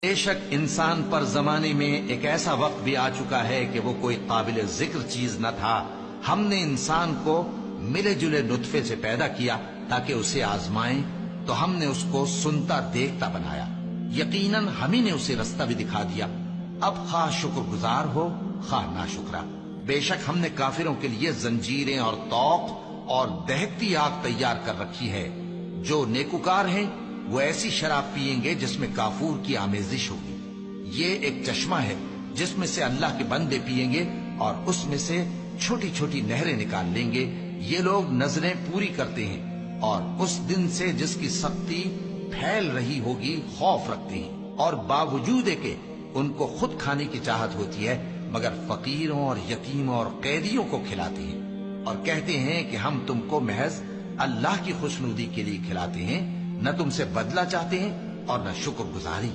بے شک انسان پر زمانے میں ایک ایسا وقت بھی آ چکا ہے کہ وہ کوئی قابل ذکر چیز نہ تھا۔ ہم نے انسان کو ملے جلے نطفے سے پیدا کیا تاکہ اسے آزمائیں، تو ہم نے اس کو سنتا دیکھتا بنایا، یقیناً ہم ہی نے اسے رستہ بھی دکھا دیا۔ اب خواہ شکر گزار ہو خواہ ناشکرا۔ بے شک ہم نے کافروں کے لیے زنجیریں اور طوق اور دہکتی آگ تیار کر رکھی ہے۔ جو نیکوکار ہیں وہ ایسی شراب پیئیں گے جس میں کافور کی آمیزش ہوگی۔ یہ ایک چشمہ ہے جس میں سے اللہ کے بندے پیئیں گے اور اس میں سے چھوٹی چھوٹی نہریں نکال لیں گے۔ یہ لوگ نظریں پوری کرتے ہیں اور اس دن سے جس کی سختی پھیل رہی ہوگی خوف رکھتے ہیں، اور باوجود کہ ان کو خود کھانے کی چاہت ہوتی ہے مگر فقیروں اور یتیموں اور قیدیوں کو کھلاتے ہیں، اور کہتے ہیں کہ ہم تم کو محض اللہ کی خوشنودی کے لیے کھلاتے ہیں، نہ تم سے بدلہ چاہتے ہیں اور نہ شکر گزاری۔